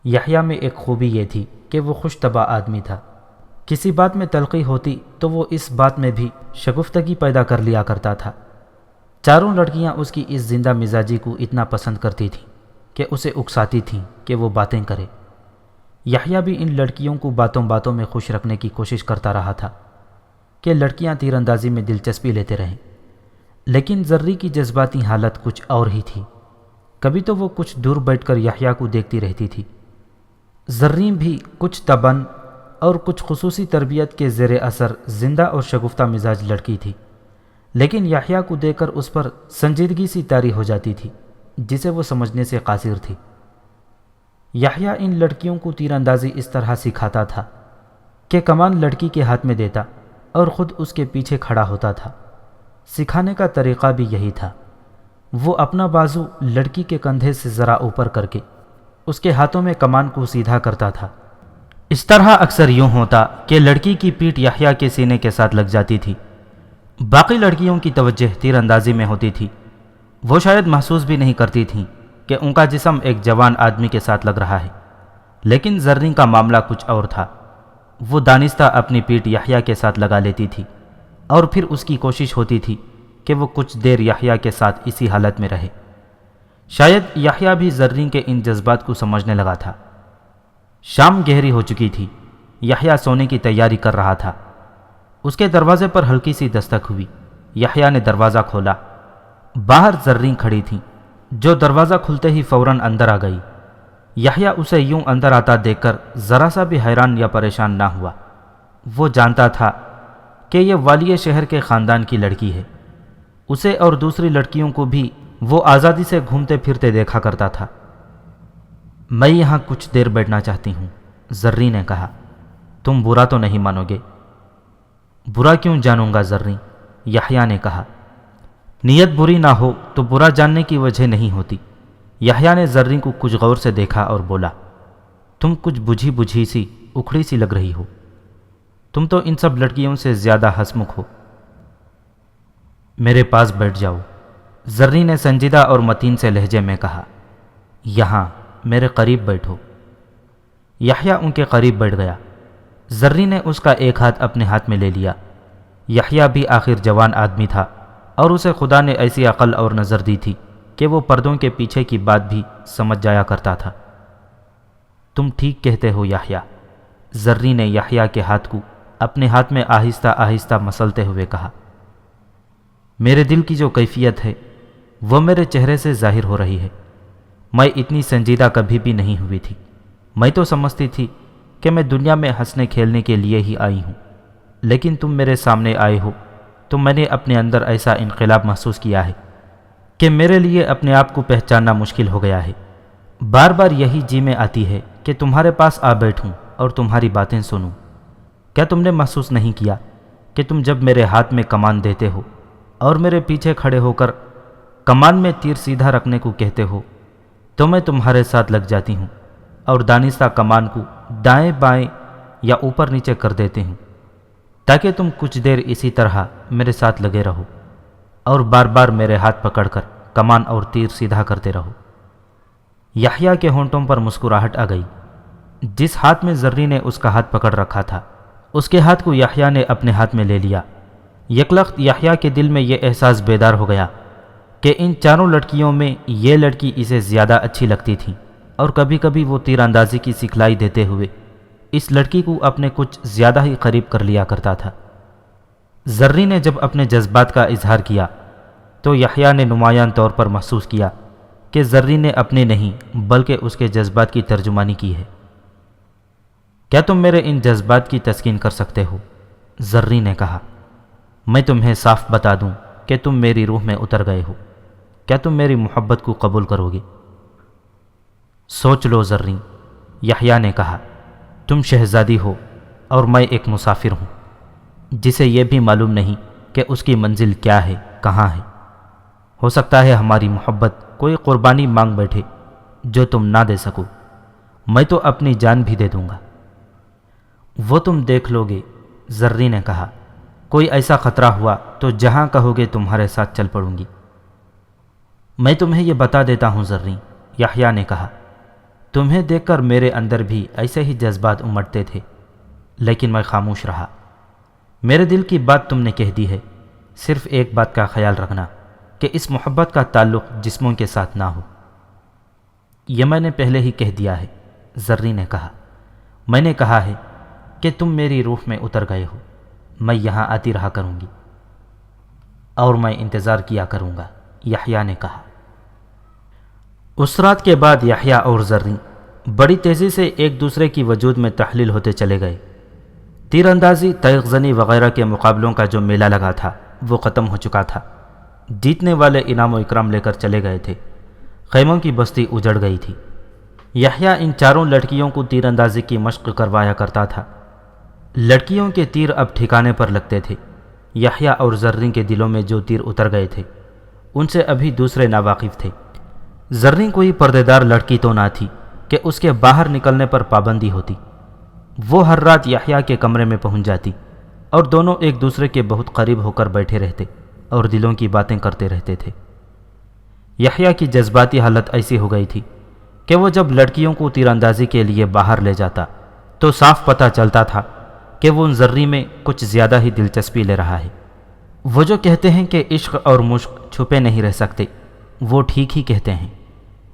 یحییٰ میں ایک خوبی یہ تھی کہ وہ خوش طبع آدمی تھا۔ کسی بات میں تلخی ہوتی تو وہ اس بات میں بھی شگفتگی پیدا کر لیا کرتا تھا۔ چاروں لڑکیاں اس کی اس زندہ مزاجی کو اتنا پسند کرتی تھیں کہ اسے اکساتی تھیں کہ وہ باتیں کرے۔ یحییٰ بھی ان لڑکیوں کو باتوں باتوں میں خوش رکھنے کی کوشش کرتا رہا تھا کہ لڑکیاں تیر اندازی میں دلچسپی لیتے رہیں، لیکن زرری کی جذباتی حالت کچھ اور ہی تھی۔ کبھی تو وہ کچھ دور بیٹھ کر یحییٰ کو دیکھتی رہتی تھی۔ زریں بھی کچھ تبن اور کچھ خصوصی تربیت کے زیر اثر زندہ اور شگفتہ مزاج لڑکی تھی، لیکن یحییٰ کو دیکھ کر اس پر سنجیدگی سی طاری ہو جاتی تھی جسے وہ سمجھنے سے قاصر تھی۔ یحییٰ ان لڑکیوں کو تیر اندازی اس طرح سکھاتا تھا کہ کمان لڑکی کے ہاتھ میں دیتا اور خود اس کے پیچھے کھڑا ہوتا تھا۔ سکھانے کا طریقہ بھی یہی تھا۔ وہ اپنا بازو لڑکی کے کندھے سے ذرا اوپر کر کے اس کے ہاتھوں میں کمان کو سیدھا کرتا تھا۔ اس طرح اکثر یوں ہوتا کہ لڑکی کی پیٹھ یحییٰ کے سینے کے ساتھ لگ جاتی تھی۔ باقی لڑکیوں کی توجہ تیر اندازی میں ہوتی تھی۔ وہ شاید محسوس بھی نہیں کرتی تھیں کہ ان کا جسم ایک جوان آدمی کے ساتھ لگ رہا ہے، لیکن زریں کا معاملہ کچھ اور تھا۔ وہ دانستہ اپنی پیٹھ یحییٰ کے ساتھ لگا لیتی تھی اور پھر اس کی کوشش ہوتی تھی کہ وہ کچھ دیر یحییٰ کے ساتھ اسی حالت میں رہے۔ شاید یحییٰ بھی زریں کے ان جذبات کو سمجھنے لگا تھا۔ شام گہری ہو چکی تھی۔ یحییٰ سونے کی تیاری کر رہا تھا۔ اس کے دروازے پر ہلکی سی دستک ہوئی۔ یحییٰ نے دروازہ کھولا۔ باہر زریں کھڑی تھیں، جو دروازہ کھلتے ہی فوراً اندر آ گئی۔ یحییٰ اسے یوں اندر آتا دیکھ کر ذرا سا بھی حیران یا پریشان نہ ہوا۔ وہ جانتا تھا کہ یہ والی شہر کے خاندان کی لڑکی ہے۔ اسے اور دوسری لڑکیوں کو بھی وہ آزادی سے گھومتے پھرتے دیکھا کرتا تھا۔ میں یہاں کچھ دیر بیٹھنا چاہتی ہوں، زریں نے کہا۔ تم برا تو نہیں مانو گے؟ برا کیوں جانوں گا زریں، یحییٰ نے کہا۔ نیت بری نہ ہو تو برا جاننے کی وجہ نہیں ہوتی۔ یحییٰ نے زریں کو کچھ غور سے دیکھا اور بولا، تم کچھ بجھی بجھی سی اکھڑی سی لگ رہی ہو۔ تم تو ان سب لڑکیوں سے زیادہ ہنسمکھ ہو۔ میرے پاس بیٹھ جاؤ، زریں نے سنجیدہ اور متین سے لہجے میں کہا۔ یہاں میرے قریب بیٹھو۔ یحییٰ ان کے قریب بیٹھ گیا۔ زریں نے اس کا ایک ہاتھ اپنے ہاتھ میں لے لیا۔ یحییٰ بھی آخر جوان آدمی تھا اور اسے خدا نے ایسی عقل اور نظر دی تھی کہ وہ پردوں کے پیچھے کی بات بھی سمجھ جایا کرتا تھا۔ تم ٹھیک کہتے ہو یحییٰ، زریں نے یحییٰ کے ہاتھ کو اپنے ہاتھ میں آہستہ آہستہ مسلتے ہوئے کہا۔ میرے دل کی جو کیفیت ہے وہ میرے چہرے سے ظاہر ہو رہی ہے۔ میں اتنی سنجیدہ کبھی بھی نہیں ہوئی تھی۔ میں تو سمجھتی تھی کہ میں دنیا میں ہنسنے کھیلنے کے لیے ہی آئی ہوں، لیکن تم میرے سامنے آئے ہو تو میں نے اپنے اندر ایسا انقلاب محسوس کیا ہے کہ میرے لیے اپنے آپ کو پہچاننا مشکل ہو گیا ہے۔ بار بار یہی جی میں آتی ہے کہ تمہارے پاس آ بیٹھوں اور تمہاری باتیں سنوں۔ کیا تم نے محسوس نہیں کیا کہ تم جب میرے ہاتھ میں کمان دیتے ہو اور میرے پیچھے کھڑے ہو کر کمان میں تیر سیدھا رکھنے کو کہتے ہو تو میں تمہارے ساتھ لگ جاتی ہوں اور دانستہ کمان کو دائیں بائیں یا اوپر نیچے کر دیتے ہوں تاکہ تم کچھ دیر اسی طرح میرے ساتھ لگے رہو اور بار بار میرے ہاتھ پکڑ کر کمان اور تیر سیدھا کرتے رہو۔ یحییٰ کے ہونٹوں پر مسکراہٹ آ گئی۔ جس ہاتھ میں زریں نے اس کا ہاتھ پکڑ رکھا تھا، اس کے ہاتھ کو یحییٰ نے اپنے ہاتھ میں لے لیا۔ یکلخت یحییٰ کے دل میں یہ احساس بیدار ہو گیا کہ ان چاروں لڑکیوں میں یہ لڑکی اسے زیادہ اچھی لگتی تھی، اور کبھی کبھی وہ تیر اندازی کی سکھلائی دیتے ہوئے اس لڑکی کو اپنے کچھ زیادہ ہی قریب کر لیا کرتا تھا۔ زریں نے جب اپنے جذبات کا اظہار کیا تو یحییٰ نے نمایاں طور پر محسوس کیا کہ زریں نے اپنے نہیں بلکہ اس کے جذبات کی ترجمانی کی ہے۔ کیا تم میرے ان جذبات کی تسکین کر سکتے ہو؟ زریں نے کہا۔ میں تمہیں صاف بتا دوں کہ تم میری روح میں اتر گئے ہو۔ کیا تم میری محبت کو قبول کرو گے؟ سوچ لو زریں، یحییٰ نے کہا۔ تم شہزادی ہو اور میں ایک مسافر ہوں جسے یہ بھی معلوم نہیں کہ اس کی منزل کیا ہے، کہاں ہے۔ ہو سکتا ہے ہماری محبت کوئی قربانی مانگ بیٹھے جو تم نہ دے سکو۔ میں تو اپنی جان بھی دے دوں گا۔ وہ تم دیکھ لو گے، زریں نے کہا۔ کوئی ایسا خطرہ ہوا تو جہاں کہو گے تمہارے ساتھ چل پڑوں گی۔ میں تمہیں یہ بتا دیتا ہوں زریں، یحییٰ نے کہا۔ تمہیں دیکھ کر میرے اندر بھی ایسے ہی جذبات امڑتے تھے، لیکن میں خاموش رہا۔ میرے دل کی بات تم نے کہہ دی ہے، صرف ایک بات کا خیال رکھنا کہ اس محبت کا تعلق جسموں کے ساتھ نہ ہو۔ یہ میں نے پہلے ہی کہہ دیا ہے، زریں نے کہا۔ میں نے کہا ہے کہ تم میری روح میں اتر گئے ہو، میں یہاں آتی رہا کروں گی اور میں انتظار کیا کروں گا، یحییٰ نے کہا۔ اس رات کے بعد یحییٰ اور زریں بڑی تیزی سے ایک دوسرے کی وجود میں تحلیل ہوتے چلے گئے۔ تیر اندازی، تیغ زنی وغیرہ کے مقابلوں کا جو میلہ لگا تھا وہ ختم ہو چکا تھا۔ جیتنے والے انعام و اکرام لے کر چلے گئے تھے، خیموں کی بستی اجڑ گئی تھی۔ یحییٰ ان چاروں لڑکیوں کو تیر اندازی کی مشق کروایا کرتا تھا۔ لڑکیوں کے تیر اب ٹھکانے پر لگتے تھے۔ یحییٰ اور زریں کے دلوں میں جو تیر اتر گئے تھے ان سے ابھی دوسرے ناواقف تھے۔ زریں کوئی پردے دار لڑکی تو نہ تھی کہ اس کے باہر نکلنے پر پابندی ہوتی۔ وہ ہر رات یحییٰ کے کمرے میں پہنچ جاتی اور دونوں ایک دوسرے کے بہت قریب ہو کر بیٹھے رہتے اور دلوں کی باتیں کرتے رہتے تھے۔ یحییٰ کی جذباتی حالت ایسی ہو گئی تھی کہ وہ جب لڑکیوں کو تیر اندازی کے لیے باہر لے جاتا تو صاف پتہ چلتا تھا کہ وہ ان زریں میں کچھ زیادہ ہی دلچسپی لے رہا ہے۔ وہ جو کہتے ہیں کہ عشق اور مشق چھپے نہیں رہ سکتے، وہ ٹھیک ہی کہتے ہیں۔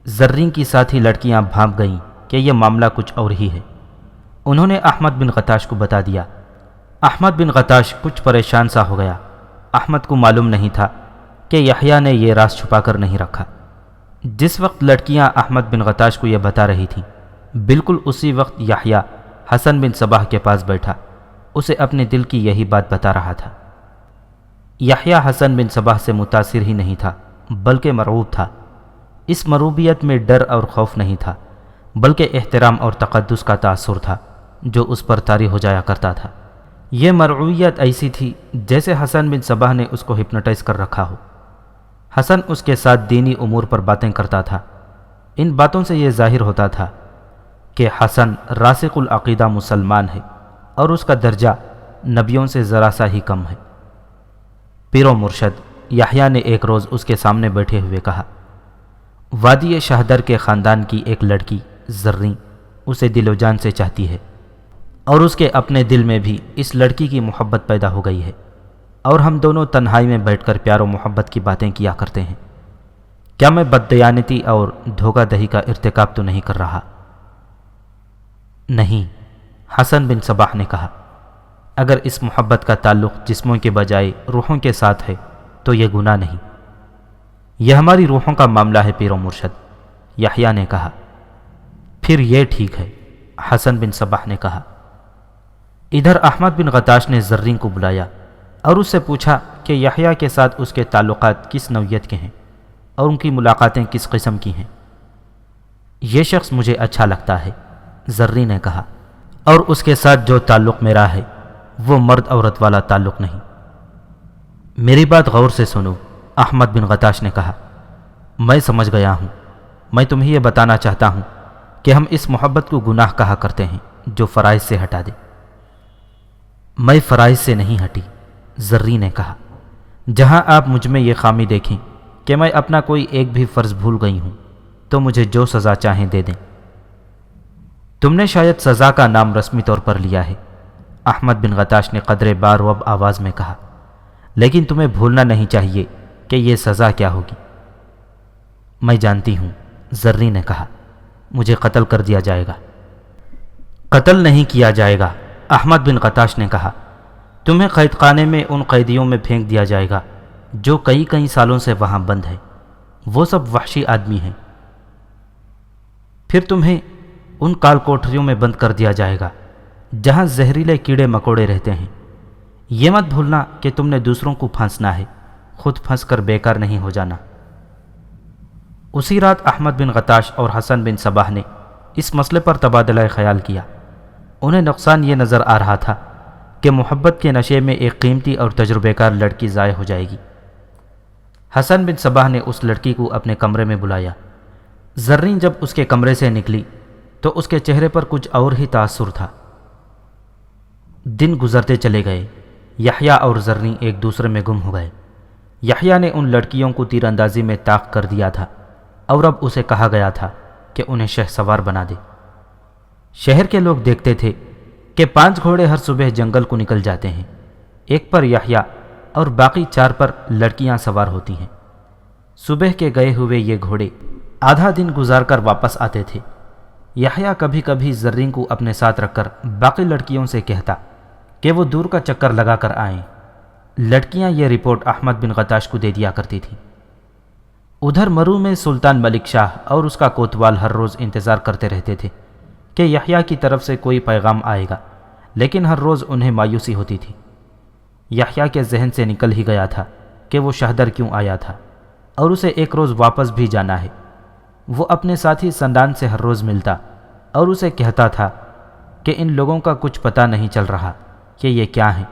زریں کی ساتھی لڑکیاں بھانپ گئیں کہ یہ معاملہ کچھ اور ہی ہے۔ انہوں نے احمد بن غتاش کو بتا دیا۔ احمد بن غتاش کچھ پریشان سا ہو گیا۔ احمد کو معلوم نہیں تھا کہ یحییٰ نے یہ راز چھپا کر نہیں رکھا۔ جس وقت لڑکیاں احمد بن غتاش کو یہ بتا رہی تھیں، بالکل اسی وقت یحییٰ حسن بن صباح کے پاس بیٹھا اسے اپنے دل کی یہی بات بتا رہا تھا۔ یحییٰ حسن بن صباح سے متاثر ہی نہیں تھا بلکہ مرعوب تھا۔ اس مرعوبیت میں ڈر اور خوف نہیں تھا بلکہ احترام اور تقدس کا تاثر تھا جو اس پر طاری ہو جایا کرتا تھا۔ یہ مرعوبیت ایسی تھی جیسے حسن بن صباح نے اس کو ہپنوٹائز کر رکھا ہو۔ حسن اس کے ساتھ دینی امور پر باتیں کرتا تھا۔ ان باتوں سے یہ ظاہر ہوتا تھا کہ حسن راسخ العقیدہ مسلمان ہے اور اس کا درجہ نبیوں سے ذرا سا ہی کم ہے۔ پیر و مرشد یحییٰ نے ایک روز اس کے سامنے بیٹھے ہوئے کہا، وادی شہدر کے خاندان کی ایک لڑکی زریں اسے دل و جان سے چاہتی ہے اور اس کے اپنے دل میں بھی اس لڑکی کی محبت پیدا ہو گئی ہے، اور ہم دونوں تنہائی میں بیٹھ کر پیار و محبت کی باتیں کیا کرتے ہیں۔ کیا میں بددیانتی اور دھوکہ دہی کا ارتکاب تو نہیں کر رہا؟ نہیں، حسن بن صباح نے کہا، اگر اس محبت کا تعلق جسموں کے بجائے روحوں کے ساتھ ہے تو یہ گناہ نہیں۔ یہ ہماری روحوں کا معاملہ ہے پیر و مرشد، یحییٰ نے کہا۔ پھر یہ ٹھیک ہے، حسن بن صباح نے کہا۔ ادھر احمد بن غتاش نے زریں کو بلایا اور اس سے پوچھا کہ یحییٰ کے ساتھ اس کے تعلقات کس نوعیت کے ہیں اور ان کی ملاقاتیں کس قسم کی ہیں۔ یہ شخص مجھے اچھا لگتا ہے، زریں نے کہا، اور اس کے ساتھ جو تعلق میرا ہے وہ مرد عورت والا تعلق نہیں۔ میری بات غور سے سنو، احمد بن غتاش نے کہا۔ میں سمجھ گیا ہوں، میں تمہیں یہ بتانا چاہتا ہوں کہ ہم اس محبت کو گناہ کہا کرتے ہیں جو فرائض سے ہٹا دے۔ میں فرائض سے نہیں ہٹی، زریں نے کہا۔ جہاں آپ مجھ میں یہ خامی دیکھیں کہ میں اپنا کوئی ایک بھی فرض بھول گئی ہوں تو مجھے جو سزا چاہیں دے دیں۔ تم نے شاید سزا کا نام رسمی طور پر لیا ہے، احمد بن غتاش نے قدرے باروب آواز میں کہا، لیکن تمہیں بھولنا نہیں چاہیے کہ یہ سزا کیا ہوگی۔ میں جانتی ہوں، زریں نے کہا، مجھے قتل کر دیا جائے گا۔ قتل نہیں کیا جائے گا، احمد بن غتاش نے کہا، تمہیں قید خانے میں ان قیدیوں میں پھینک دیا جائے گا جو کئی سالوں سے وہاں بند ہے، وہ سب وحشی آدمی ہیں۔ پھر تمہیں ان کال کوٹریوں میں بند کر دیا جائے گا جہاں زہریلے کیڑے مکوڑے رہتے ہیں۔ یہ مت بھولنا کہ تم نے دوسروں کو پھانسنا ہے، خود پھنس کر بیکار نہیں ہو جانا۔ اسی رات احمد بن غتاش اور حسن بن صباح نے اس مسئلے پر تبادلہ خیال کیا۔ انہیں نقصان یہ نظر آ رہا تھا کہ محبت کے نشے میں ایک قیمتی اور تجربے کار لڑکی ضائع ہو جائے گی۔ حسن بن صباح نے اس لڑکی کو اپنے کمرے میں بلایا۔ زریں جب اس کے کمرے سے نکلی تو اس کے چہرے پر کچھ اور ہی تاثر تھا۔ دن گزرتے چلے گئے، یحییٰ اور زریں ایک دوسرے میں گم ہو گئے۔ یحییٰ نے ان لڑکیوں کو تیر اندازی میں طاق کر دیا تھا اور اب اسے کہا گیا تھا کہ انہیں شہ سوار بنا دے۔ شہر کے لوگ دیکھتے تھے کہ 5 گھوڑے ہر صبح جنگل کو نکل جاتے ہیں، ایک پر یحییٰ اور باقی 4 پر لڑکیاں سوار ہوتی ہیں۔ صبح کے گئے ہوئے یہ گھوڑے آدھا دن گزار کر واپس آتے تھے۔ یحییٰ کبھی کبھی زرین کو اپنے ساتھ رکھ کر باقی لڑکیوں سے کہتا کہ وہ دور کا چکر لگا کر آئیں۔ لڑکیاں یہ رپورٹ احمد بن غتاش کو دے دیا کرتی تھیں۔ ادھر مرو میں سلطان ملک شاہ اور اس کا کوتوال ہر روز انتظار کرتے رہتے تھے کہ یحییٰ کی طرف سے کوئی پیغام آئے گا، لیکن ہر روز انہیں مایوسی ہوتی تھی۔ یحییٰ کے ذہن سے نکل ہی گیا تھا کہ وہ شہدر کیوں آیا تھا اور اسے ایک روز واپس بھی جانا ہے۔ وہ اپنے ساتھی سندان سے ہر روز ملتا اور اسے کہتا تھا کہ ان لوگوں کا کچھ پتہ نہیں چل رہا کہ یہ کیا ہیں،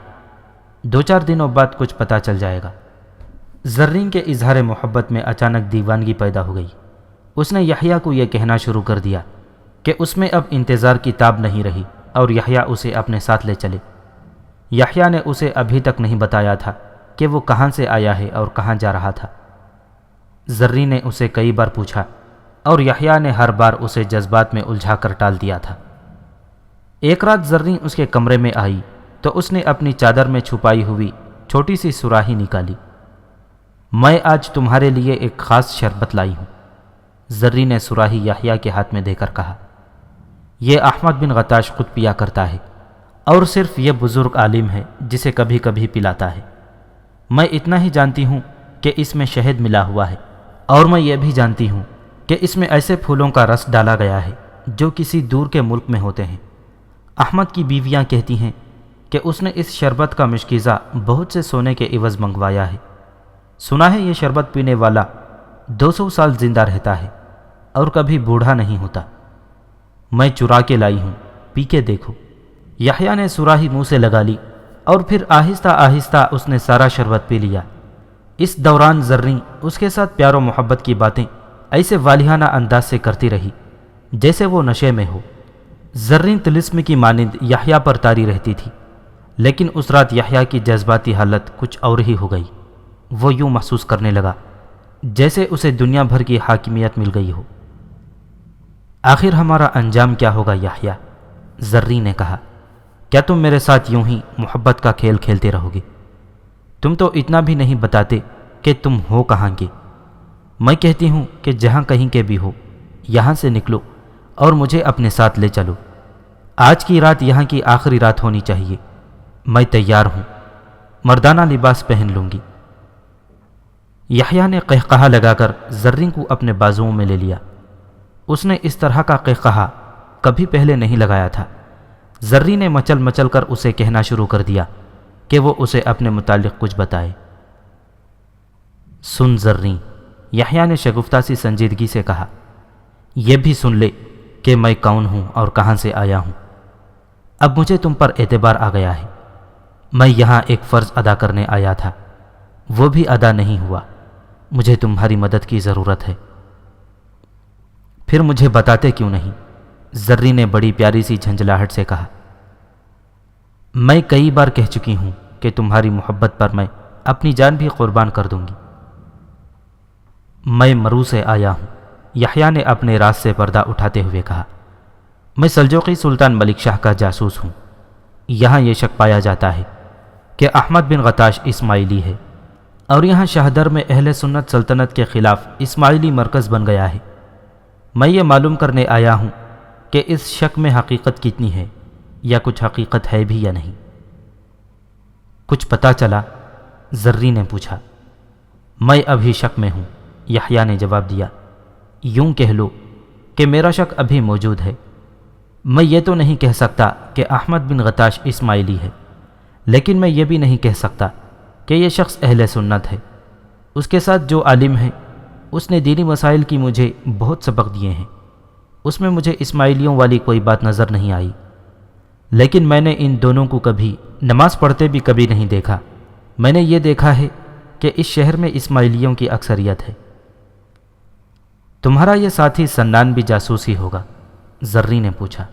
2-4 دنوں بعد کچھ پتہ چل جائے گا۔ زرین کے اظہار محبت میں اچانک دیوانگی پیدا ہو گئی۔ اس نے یحییٰ کو یہ کہنا شروع کر دیا کہ اس میں اب انتظار کی تاب نہیں رہی اور یحییٰ اسے اپنے ساتھ لے چلے۔ یحییٰ نے اسے ابھی تک نہیں بتایا تھا کہ وہ کہاں سے آیا ہے اور کہاں جا رہا تھا۔ زرین نے اسے کئی بار پوچھا اور یحییٰ نے ہر بار اسے جذبات میں الجھا کر ٹال دیا تھا۔ ایک رات زرین اس کے کمرے میں آئی تو اس نے اپنی چادر میں چھپائی ہوئی چھوٹی سی سراہی نکالی۔ میں آج تمہارے لیے ایک خاص شربت لائی ہوں، زرین نے سراہی یحییٰ کے ہاتھ میں دے کر کہا۔ یہ احمد بن غتاش خود پیا کرتا ہے اور صرف یہ بزرگ عالم ہے جسے کبھی کبھی پلاتا ہے۔ میں اتنا ہی جانتی ہوں کہ اس میں شہد ملا ہوا ہے، اور میں یہ بھی جانتی ہوں کہ اس میں ایسے پھولوں کا رس ڈالا گیا ہے جو کسی دور کے ملک میں ہوتے ہیں۔ احمد کی بیویاں کہتی ہیں کہ اس نے اس شربت کا مشکیزہ بہت سے سونے کے عوض منگوایا ہے۔ سنا ہے یہ شربت پینے والا 200 سال زندہ رہتا ہے اور کبھی بوڑھا نہیں ہوتا۔ میں چرا کے لائی ہوں، پی کے دیکھو۔ یحییٰ نے سراہی منہ سے لگا لی اور پھر آہستہ آہستہ اس نے سارا شربت پی لیا۔ اس دوران زرین اس کے ساتھ پیار و محبت کی باتیں ایسے والہانہ انداز سے کرتی رہی جیسے وہ نشے میں ہو۔ زرین طلسم کی مانند یحییٰ پر طاری رہتی تھی، لیکن اس رات یحییٰ کی جذباتی حالت کچھ اور ہی ہو گئی۔ وہ یوں محسوس کرنے لگا جیسے اسے دنیا بھر کی حاکمیت مل گئی ہو۔ آخر ہمارا انجام کیا ہوگا یحییٰ؟ زرین نے کہا۔ کیا تم میرے ساتھ یوں ہی محبت کا کھیل کھیلتے رہو گے؟ تم تو اتنا بھی نہیں بتاتے کہ تم ہو کہاں کے۔ میں کہتی ہوں کہ جہاں کہیں کے بھی ہو، یہاں سے نکلو اور مجھے اپنے ساتھ لے چلو۔ آج کی رات یہاں کی آخری رات ہونی چاہیے۔ میں تیار ہوں، مردانہ لباس پہن لوں گی۔ یحییٰ نے قہقہا لگا کر زرین کو اپنے بازوؤں میں لے لیا۔ اس نے اس طرح کا قہقہا کبھی پہلے نہیں لگایا تھا۔ زرین نے مچل مچل کر اسے کہنا شروع کر دیا کہ وہ اسے اپنے متعلق کچھ بتائے۔ سن زرین، یحییٰ نے شگفتہ سی سنجیدگی سے کہا، یہ بھی سن لے کہ میں کون ہوں اور کہاں سے آیا ہوں۔ اب مجھے تم پر اعتبار آ گیا ہے۔ میں یہاں ایک فرض ادا کرنے آیا تھا، وہ بھی ادا نہیں ہوا۔ مجھے تمہاری مدد کی ضرورت ہے۔ پھر مجھے بتاتے کیوں نہیں؟ زرین نے بڑی پیاری سی جھنجھلاہٹ سے کہا۔ میں کئی بار کہہ چکی ہوں کہ تمہاری محبت پر میں اپنی جان بھی قربان کر دوں گی۔ میں مرو سے آیا ہوں، یحییٰ نے اپنے راز سے پردہ اٹھاتے ہوئے کہا۔ میں سلجوقی سلطان ملک شاہ کا جاسوس ہوں۔ یہاں یہ شک پایا جاتا ہے کہ احمد بن غتاش اسماعیلی ہے، اور یہاں شہدر میں اہل سنت سلطنت کے خلاف اسماعیلی مرکز بن گیا ہے۔ میں یہ معلوم کرنے آیا ہوں کہ اس شک میں حقیقت کتنی ہے، یا کچھ حقیقت ہے بھی یا نہیں۔ کچھ پتہ چلا؟ زرین نے پوچھا۔ میں ابھی شک میں ہوں، یحییٰ نے جواب دیا۔ یوں کہہ لو کہ میرا شک ابھی موجود ہے۔ میں یہ تو نہیں کہہ سکتا کہ احمد بن غتاش اسماعیلی ہے، لیکن میں یہ بھی نہیں کہہ سکتا کہ یہ شخص اہل سنت ہے۔ اس کے ساتھ جو عالم ہے، اس نے دینی مسائل کی مجھے بہت سبق دیے ہیں۔ اس میں مجھے اسماعیلیوں والی کوئی بات نظر نہیں آئی، لیکن میں نے ان دونوں کو کبھی نماز پڑھتے بھی کبھی نہیں دیکھا۔ میں نے یہ دیکھا ہے کہ اس شہر میں اسماعیلیوں کی اکثریت ہے۔ تمہارا یہ ساتھی سنان بھی جاسوس ہی ہوگا؟ زرین نے پوچھا۔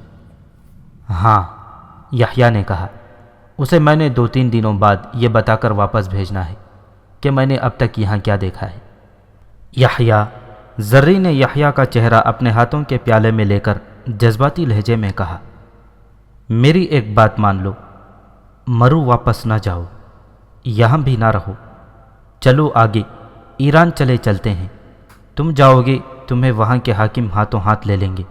ہاں، یحییٰ نے کہا۔ اسے میں نے 2-3 دنوں بعد یہ بتا کر واپس بھیجنا ہے کہ میں نے اب تک یہاں کیا دیکھا ہے۔ یحییٰ، زرری نے یحییٰ کا چہرہ اپنے ہاتھوں کے پیالے میں لے کر جذباتی لہجے میں کہا، میری ایک بات مان لو، مرو واپس نہ جاؤ، یہاں بھی نہ رہو، چلو آگے ایران چلتے ہیں، تم جاؤ گے تمہیں وہاں کے حاکم ہاتھوں ہاتھ لے لیں گے،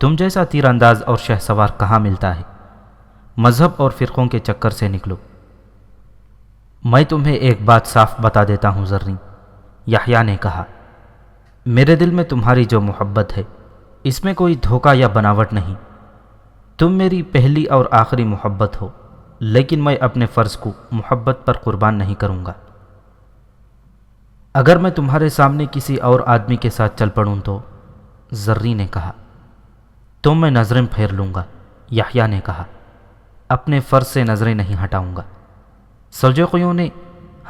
تم جیسا تیر انداز اور شہ سوار کہاں ملتا ہے، مذہب اور فرقوں کے چکر سے نکلو۔ میں تمہیں ایک بات صاف بتا دیتا ہوں زرری، یحییٰ نے کہا، میرے دل میں تمہاری جو محبت ہے اس میں کوئی دھوکہ یا بناوٹ نہیں، تم میری پہلی اور آخری محبت ہو، لیکن میں اپنے فرض کو محبت پر قربان نہیں کروں گا۔ اگر میں تمہارے سامنے کسی اور آدمی کے ساتھ چل پڑوں تو، زرری نے کہا، تو میں نظریں پھیر لوں گا۔ یحییٰ نے کہا، اپنے فرض سے نظریں نہیں ہٹاؤں گا۔ سلجوقیوں نے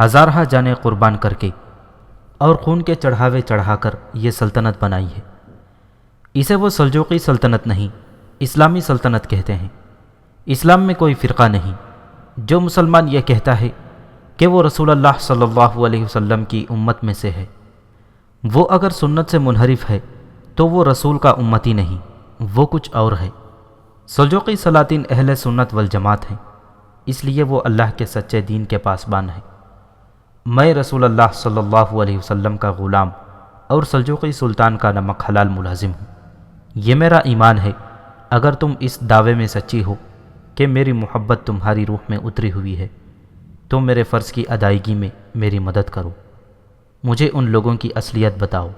ہزارہ جانیں قربان کر کے اور خون کے چڑھاوے چڑھا کر یہ سلطنت بنائی ہے۔ اسے وہ سلجوقی سلطنت نہیں، اسلامی سلطنت کہتے ہیں۔ اسلام میں کوئی فرقہ نہیں۔ جو مسلمان یہ کہتا ہے کہ وہ رسول اللہ صلی اللہ علیہ وسلم کی امت میں سے ہے، وہ اگر سنت سے منحرف ہے تو وہ رسول کا امتی نہیں، وہ کچھ اور ہے۔ سلجوقی سلاطین اہل سنت والجماعت ہیں، اس لیے وہ اللہ کے سچے دین کے پاسبان ہیں۔ میں رسول اللہ صلی اللہ علیہ وسلم کا غلام اور سلجوقی سلطان کا نمک حلال ملازم ہوں۔ یہ میرا ایمان ہے۔ اگر تم اس دعوے میں سچی ہو کہ میری محبت تمہاری روح میں اتری ہوئی ہے تو میرے فرض کی ادائیگی میں میری مدد کرو، مجھے ان لوگوں کی اصلیت بتاؤ۔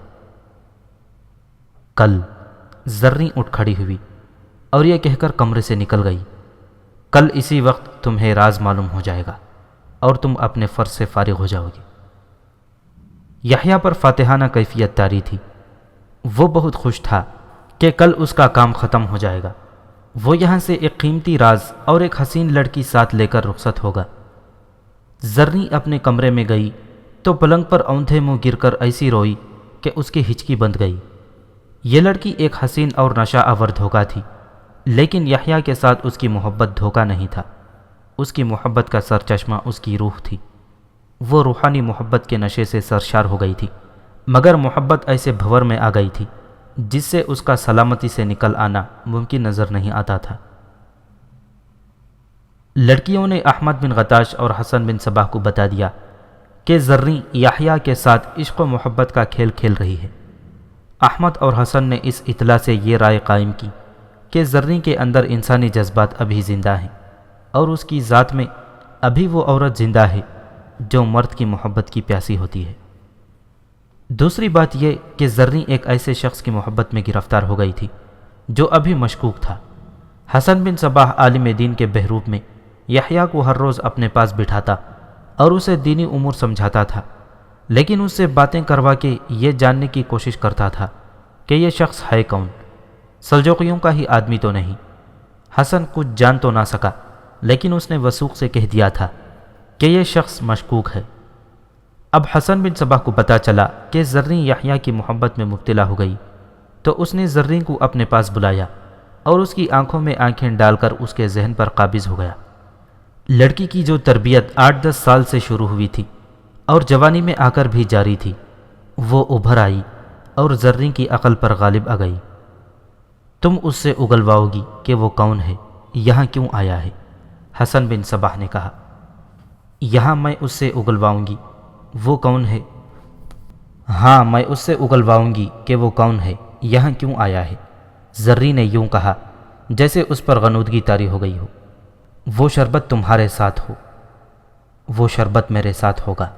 کل زریں اٹھ کھڑی ہوئی اور یہ کہہ کر کمرے سے نکل گئی، کل اسی وقت تمہیں راز معلوم ہو جائے گا اور تم اپنے فرض سے فارغ ہو جاؤ گے۔ یحییٰ پر فاتحانہ کیفیت طاری تھی۔ وہ بہت خوش تھا کہ کل اس کا کام ختم ہو جائے گا۔ وہ یہاں سے ایک قیمتی راز اور ایک حسین لڑکی ساتھ لے کر رخصت ہوگا۔ زریں اپنے کمرے میں گئی تو پلنگ پر اوندھے منہ گر کر ایسی روئی کہ اس کی ہچکی بند گئی۔ یہ لڑکی ایک حسین اور نشہ آور دھوکہ تھی، لیکن یحییٰ کے ساتھ اس کی محبت دھوکہ نہیں تھا۔ اس کی محبت کا سرچشمہ اس کی روح تھی۔ وہ روحانی محبت کے نشے سے سرشار ہو گئی تھی، مگر محبت ایسے بھور میں آ گئی تھی جس سے اس کا سلامتی سے نکل آنا ممکن نظر نہیں آتا تھا۔ لڑکیوں نے احمد بن غتاش اور حسن بن صباح کو بتا دیا کہ زریں یحییٰ کے ساتھ عشق و محبت کا کھیل کھیل رہی ہے۔ احمد اور حسن نے اس اطلاع سے یہ رائے قائم کی کہ زریں کے اندر انسانی جذبات ابھی زندہ ہیں اور اس کی ذات میں ابھی وہ عورت زندہ ہے جو مرد کی محبت کی پیاسی ہوتی ہے۔ دوسری بات یہ کہ زریں ایک ایسے شخص کی محبت میں گرفتار ہو گئی تھی جو ابھی مشکوک تھا۔ حسن بن صباح عالم دین کے بہروپ میں یحییٰ کو ہر روز اپنے پاس بٹھاتا اور اسے دینی امور سمجھاتا تھا، لیکن اس سے باتیں کروا کے یہ جاننے کی کوشش کرتا تھا کہ یہ شخص ہے کون، سلجوقیوں کا ہی آدمی تو نہیں۔ حسن کچھ جان تو نہ سکا، لیکن اس نے وثوق سے کہہ دیا تھا کہ یہ شخص مشکوک ہے۔ اب حسن بن صباح کو پتہ چلا کہ زریں یحییٰ کی محبت میں مبتلا ہو گئی، تو اس نے زریں کو اپنے پاس بلایا اور اس کی آنکھوں میں آنکھیں ڈال کر اس کے ذہن پر قابض ہو گیا۔ لڑکی کی جو تربیت 8-10 سال سے شروع ہوئی تھی اور جوانی میں آ کر بھی جاری تھی، وہ ابھر آئی اور زریں کی عقل پر غالب آ گئی۔ تم اس سے اگلواؤ گی کہ وہ کون ہے، یہاں کیوں آیا ہے؟ حسن بن صباح نے کہا۔ یہاں میں اس سے اگلواؤں گی وہ کون ہے؟ ہاں، میں اس سے اگلواؤں گی کہ وہ کون ہے، یہاں کیوں آیا ہے؟ زریں نے یوں کہا جیسے اس پر غنودگی طاری ہو گئی ہو۔ وہ شربت تمہارے ساتھ ہو، وہ شربت میرے ساتھ ہوگا۔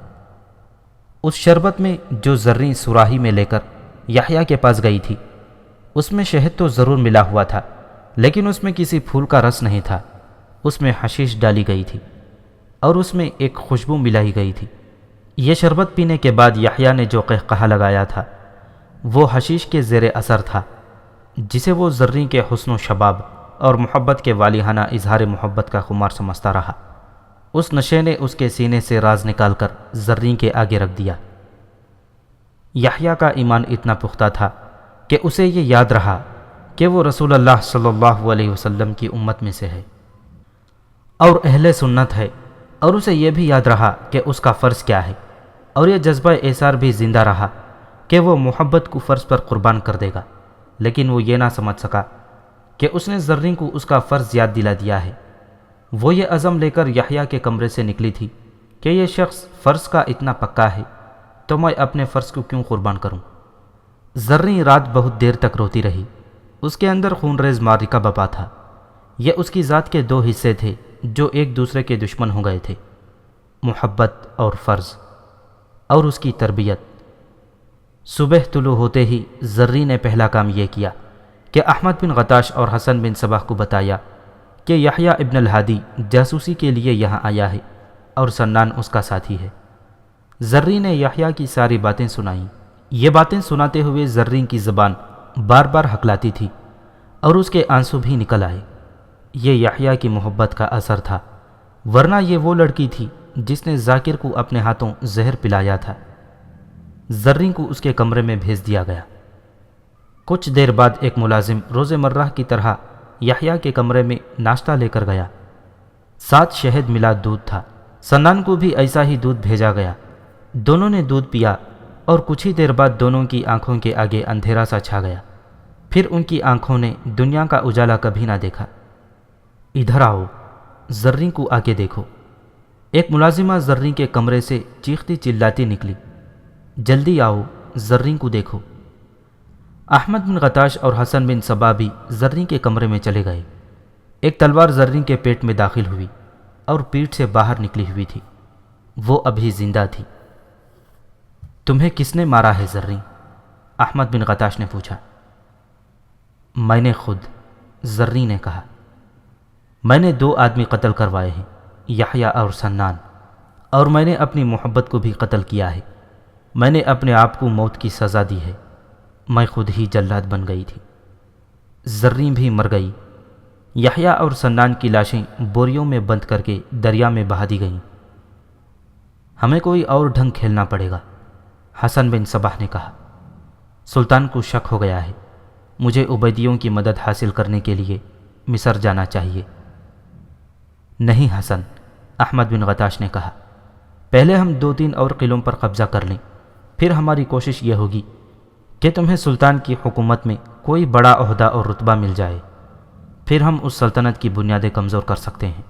اس شربت میں جو زریں سراہی میں لے کر یحییٰ کے پاس گئی تھی، اس میں شہد تو ضرور ملا ہوا تھا، لیکن اس میں کسی پھول کا رس نہیں تھا۔ اس میں حشیش ڈالی گئی تھی اور اس میں ایک خوشبو ملائی گئی تھی۔ یہ شربت پینے کے بعد یحییٰ نے جو قہقہہ لگایا تھا وہ حشیش کے زیر اثر تھا، جسے وہ زریں کے حسن و شباب اور محبت کے والیانہ اظہار محبت کا خمار سمجھتا رہا۔ اس نشے نے اس کے سینے سے راز نکال کر زریں کے آگے رکھ دیا۔ یحییٰ کا ایمان اتنا پختہ تھا کہ اسے یہ یاد رہا کہ وہ رسول اللہ صلی اللہ علیہ وسلم کی امت میں سے ہے اور اہل سنت ہے، اور اسے یہ بھی یاد رہا کہ اس کا فرض کیا ہے، اور یہ جذبہ ایثار بھی زندہ رہا کہ کہ وہ محبت کو فرض پر قربان کر دے گا، لیکن وہ یہ نہ سمجھ سکا کہ اس نے زریں کو اس کا فرض یاد دلا دیا ہے۔ وہ یہ عزم لے کر یحییٰ کے کمرے سے نکلی تھی کہ یہ شخص فرض کا اتنا پکا ہے تو میں اپنے فرض کو کیوں قربان کروں۔ زریں رات بہت دیر تک روتی رہی۔ اس کے اندر خون ریز معرکہ بپا تھا۔ یہ اس کی ذات کے دو حصے تھے جو ایک دوسرے کے دشمن ہو گئے تھے، محبت اور فرض، اور اس کی تربیت۔ صبح طلوع ہوتے ہی زریں نے پہلا کام یہ کیا کہ احمد بن غتاش اور حسن بن صباح کو بتایا کہ یحییٰ ابن الہادی جاسوسی کے لیے یہاں آیا ہے اور سنان اس کا ساتھی ہے۔ زریں نے یحییٰ کی ساری باتیں سنائیں۔ یہ باتیں سناتے ہوئے زریں کی زبان بار بار ہکلاتی تھی اور اس کے آنسو بھی نکل آئے۔ یہ یحییٰ کی محبت کا اثر تھا، ورنہ یہ وہ لڑکی تھی جس نے ذاکر کو اپنے ہاتھوں زہر پلایا تھا۔ زریں کو اس کے کمرے میں بھیج دیا گیا۔ کچھ دیر بعد ایک ملازم روز مرہ کی طرح یحییٰ کے کمرے میں ناشتہ لے کر گیا۔ ساتھ شہد ملا دودھ تھا۔ سنان کو بھی ایسا ہی دودھ بھیجا گیا۔ دونوں نے دودھ پیا اور کچھ ہی دیر بعد دونوں کی آنکھوں کے آگے اندھیرا سا چھا گیا۔ پھر ان کی آنکھوں نے دنیا کا اجالا کبھی نہ دیکھا۔ ادھر آؤ، زریں کو آ کے دیکھو۔ ایک ملازمہ زریں کے کمرے سے چیختی چلاتی نکلی، جلدی آؤ، زریں کو دیکھو۔ احمد بن غتاش اور حسن بن صباح بھی زریں کے کمرے میں چلے گئے۔ ایک تلوار زریں کے پیٹ میں داخل ہوئی اور پیٹھ سے باہر نکلی ہوئی تھی۔ وہ ابھی زندہ تھی۔ تمہیں کس نے مارا ہے زریں؟ احمد بن غتاش نے پوچھا۔ میں نے خود، زریں نے کہا۔ میں نے 2 آدمی قتل کروائے ہیں، یحییٰ اور سنان، اور میں نے اپنی محبت کو بھی قتل کیا ہے۔ میں نے اپنے آپ کو موت کی سزا دی ہے۔ میں خود ہی جلاد بن گئی تھی۔ زریں بھی مر گئی۔ یحییٰ اور سنان کی لاشیں بوریوں میں بند کر کے دریا میں بہا دی گئیں۔ ہمیں کوئی اور ڈھنگ کھیلنا پڑے گا، حسن بن صباح نے کہا۔ سلطان کو شک ہو گیا ہے، مجھے عبیدیوں کی مدد حاصل کرنے کے لیے مصر جانا چاہیے۔ نہیں حسن، احمد بن غتاش نے کہا، پہلے ہم 2-3 اور قلعوں پر قبضہ کر لیں، پھر ہماری کوشش یہ ہوگی کہ تمہیں سلطان کی حکومت میں کوئی بڑا عہدہ اور رتبہ مل جائے، پھر ہم اس سلطنت کی بنیادیں کمزور کر سکتے ہیں۔